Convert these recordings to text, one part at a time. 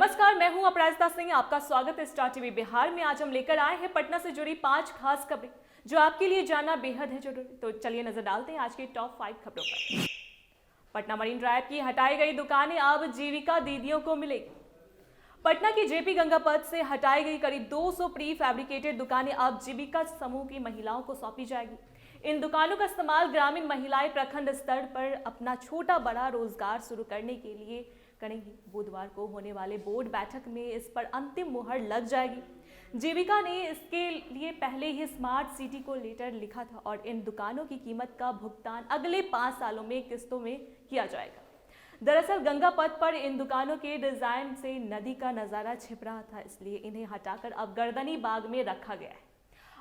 नमस्कार, मैं हूं अपराजिता सिंह। आपका स्वागत है स्टार टीवी बिहार में। आज हम लेकर आए हैं पटना से जुड़ी 5 खास खबरें जो आपके लिए जानना बेहद है जरूरी। तो चलिए नजर डालते हैं आज की टॉप 5 खबरों पर। पटना मरीन ड्राइव की हटाई गई दुकानें अब जीविका दीदियों को मिलेगी। पटना की जेपी गंगा पथ से हटाई गई करीब 200 प्री फैब्रिकेटेड दुकानें अब जीविका समूह की महिलाओं को सौंपी जाएगी। इन दुकानों का इस्तेमाल ग्रामीण महिलाएं प्रखंड स्तर पर अपना छोटा बड़ा रोजगार शुरू करने के लिए करेंगी। बुधवार को होने वाले बोर्ड बैठक में इस पर अंतिम मुहर लग जाएगी। जीविका ने इसके लिए पहले ही स्मार्ट सिटी को लेटर लिखा था और इन दुकानों की कीमत का भुगतान अगले 5 सालों में किस्तों में किया जाएगा। दरअसल गंगा पथ पर इन दुकानों के डिजाइन से नदी का नजारा छिप रहा था, इसलिए इन्हें हटाकर अब गर्दनी बाग में रखा गया है।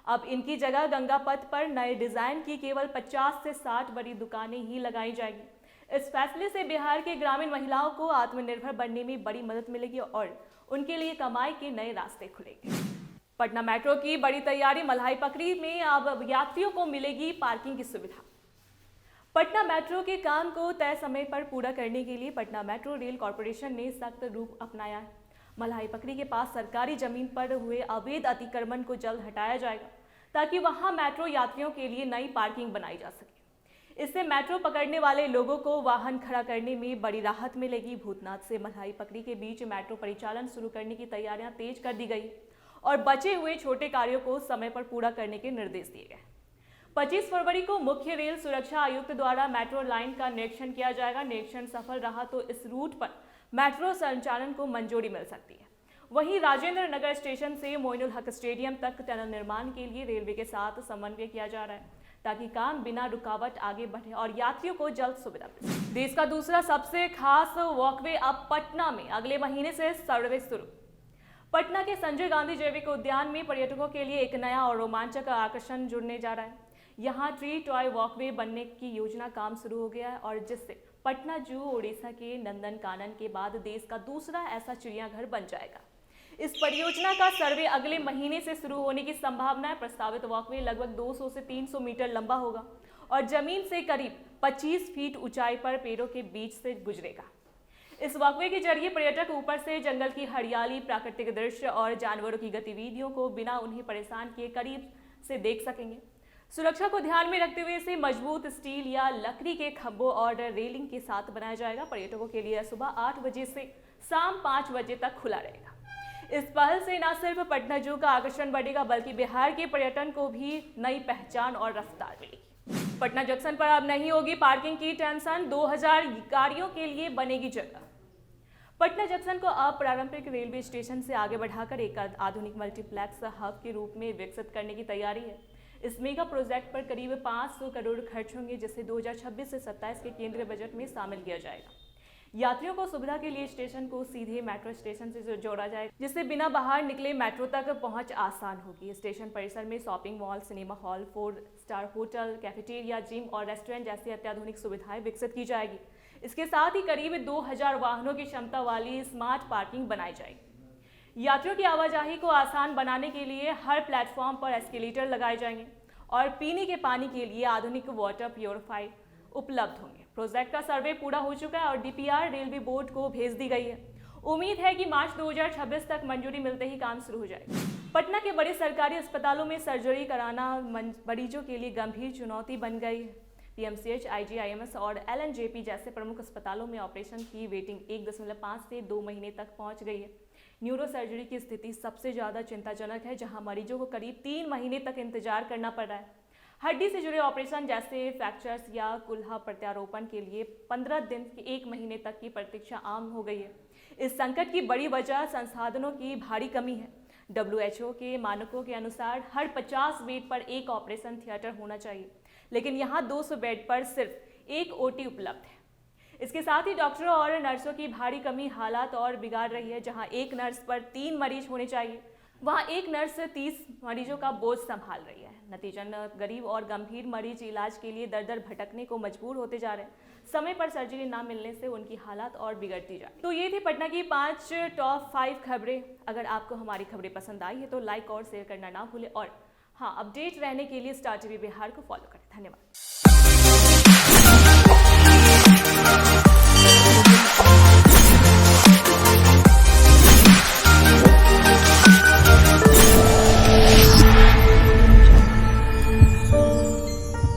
अब इनकी जगह गंगा पथ पर नए डिजाइन की केवल 50 से 60 बड़ी दुकानें ही लगाई जाएगी। इस फैसले से बिहार के ग्रामीण महिलाओं को आत्मनिर्भर बनने में बड़ी मदद मिलेगी और उनके लिए कमाई के नए रास्ते खुलेंगे। पटना मेट्रो की बड़ी तैयारी। मल्हाई पकड़ी में अब यात्रियों को मिलेगी पार्किंग की सुविधा। पटना मेट्रो के काम को तय समय पर पूरा करने के लिए पटना मेट्रो रेल कॉरपोरेशन ने सख्त रूप अपनाया है। मल्हाई पकड़ी के पास सरकारी जमीन पर हुए अवैध अतिक्रमण को जल्द हटाया जाएगा ताकि वहां मेट्रो यात्रियों के लिए नई पार्किंग बनाई जा सके। इससे मेट्रो पकड़ने वाले लोगों को वाहन खड़ा करने में बड़ी राहत मिलेगी। भूतनाथ से मल्हाई पकड़ी के बीच मेट्रो परिचालन शुरू करने की तैयारियां तेज कर दी गई और बचे हुए छोटे कार्यों को समय पर पूरा करने के निर्देश दिए गए। 25 फरवरी को मुख्य रेल सुरक्षा आयुक्त द्वारा मेट्रो लाइन का निरीक्षण किया जाएगा। निरीक्षण सफल रहा तो इस रूट पर मेट्रो संचालन को मंजूरी मिल सकती है। वहीं राजेंद्र नगर स्टेशन से मोइनुल हक स्टेडियम तक टनल निर्माण के लिए रेलवे के साथ समन्वय किया जा रहा है ताकि काम बिना रुकावट आगे बढ़े और यात्रियों को जल्द सुविधा मिले। देश का दूसरा सबसे खास वॉकवे अब पटना में अगले महीने से सर्विस शुरू। पटना के संजय गांधी जैविक उद्यान में पर्यटकों के लिए एक नया और रोमांचक आकर्षण जुड़ने जा रहा है। यहाँ ट्री टॉय वॉकवे बनने की योजना काम शुरू हो गया है और जिससे पटना जू ओडिशा के नंदन कानन के बाद देश का दूसरा ऐसा चिड़ियाघर बन जाएगा। इस परियोजना का सर्वे अगले महीने से शुरू होने की संभावना है। प्रस्तावित वॉकवे लगभग 200 से 300 मीटर लंबा होगा और जमीन से करीब 25 फीट ऊंचाई पर पेड़ों के बीच से गुजरेगा। इस वॉकवे के जरिए पर्यटक ऊपर से जंगल की हरियाली, प्राकृतिक दृश्य और जानवरों की गतिविधियों को बिना उन्हें परेशान किए करीब से देख सकेंगे। सुरक्षा को ध्यान में रखते हुए इसे मजबूत स्टील या लकड़ी के खंभों और रेलिंग के साथ बनाया जाएगा। पर्यटकों के लिए सुबह 8 बजे से शाम 5 बजे तक खुला रहेगा। इस पहल से न सिर्फ पटना जू का आकर्षण बढ़ेगा बल्कि बिहार के पर्यटन को भी नई पहचान और रफ्तार मिलेगी। पटना जंक्शन पर अब नहीं होगी पार्किंग की टेंशन। 2000 गाड़ियों के लिए बनेगी जगह। पटना जंक्शन को अब पारंपरिक रेलवे स्टेशन से आगे बढ़ाकर एक आधुनिक मल्टीप्लेक्स हब के रूप में विकसित करने की तैयारी है। इस मेगा प्रोजेक्ट पर करीब 500 करोड़ खर्च होंगे जिसे 2026 से 27 के केंद्रीय बजट में शामिल किया जाएगा। यात्रियों को सुविधा के लिए स्टेशन को सीधे मेट्रो स्टेशन से जोड़ा जाएगा जिससे बिना बाहर निकले मेट्रो तक पहुंच आसान होगी। स्टेशन परिसर में shopping mall, cinema hall, 4 star hotel, cafeteria, gym और रेस्टोरेंट जैसी अत्याधुनिक सुविधाएं विकसित की जाएगी। इसके साथ ही करीब 2000 वाहनों की क्षमता वाली स्मार्ट पार्किंग बनाई जाएगी। यात्रियों की आवाजाही को आसान बनाने के लिए हर प्लेटफॉर्म पर एस्केलेटर लगाए जाएंगे और पीने के पानी के लिए आधुनिक वाटर प्योरीफायर उपलब्ध होंगे। प्रोजेक्ट का सर्वे पूरा हो चुका है और डीपीआर रेलवे बोर्ड को भेज दी गई है। उम्मीद है कि मार्च 2026 तक मंजूरी मिलते ही काम शुरू हो जाएगा। पटना के बड़े सरकारी अस्पतालों में सर्जरी कराना मरीजों के लिए गंभीर चुनौती बन गई है। पीएमसीएच, आईजीआईएमएस और एलएनजेपी जैसे प्रमुख अस्पतालों में ऑपरेशन की वेटिंग 1.5 से 2 महीने तक पहुंच गई है। न्यूरो सर्जरी की स्थिति सबसे ज्यादा चिंताजनक है, जहां मरीजों को करीब 3 महीने तक इंतजार करना पड़ रहा है। हड्डी से जुड़े ऑपरेशन जैसे फ्रैक्चर्स या कुल्हा प्रत्यारोपण के लिए 15 दिन के 1 महीने तक की प्रतीक्षा आम हो गई है। इस संकट की बड़ी वजह संसाधनों की भारी कमी है। WHO के मानकों के अनुसार हर 50 बेड पर एक ऑपरेशन थिएटर होना चाहिए, लेकिन यहाँ 200 बेड पर सिर्फ एक OT उपलब्ध है। इसके साथ ही डॉक्टरों और नर्सों की भारी कमी हालात और बिगाड़ रही है। जहाँ एक नर्स पर 3 मरीज होने चाहिए, वहाँ एक नर्स 30 मरीजों का बोझ संभाल रही है। नतीजन गरीब और गंभीर मरीज इलाज के लिए दर दर भटकने को मजबूर होते जा रहे हैं। समय पर सर्जरी ना मिलने से उनकी हालत और बिगड़ती जा रही है। तो ये थी पटना की 5 टॉप 5 खबरें। अगर आपको हमारी खबरें पसंद आई है तो लाइक और शेयर करना ना भूलें और हाँ, अपडेट रहने के लिए स्टार टीवी बिहार को फॉलो करें। धन्यवाद।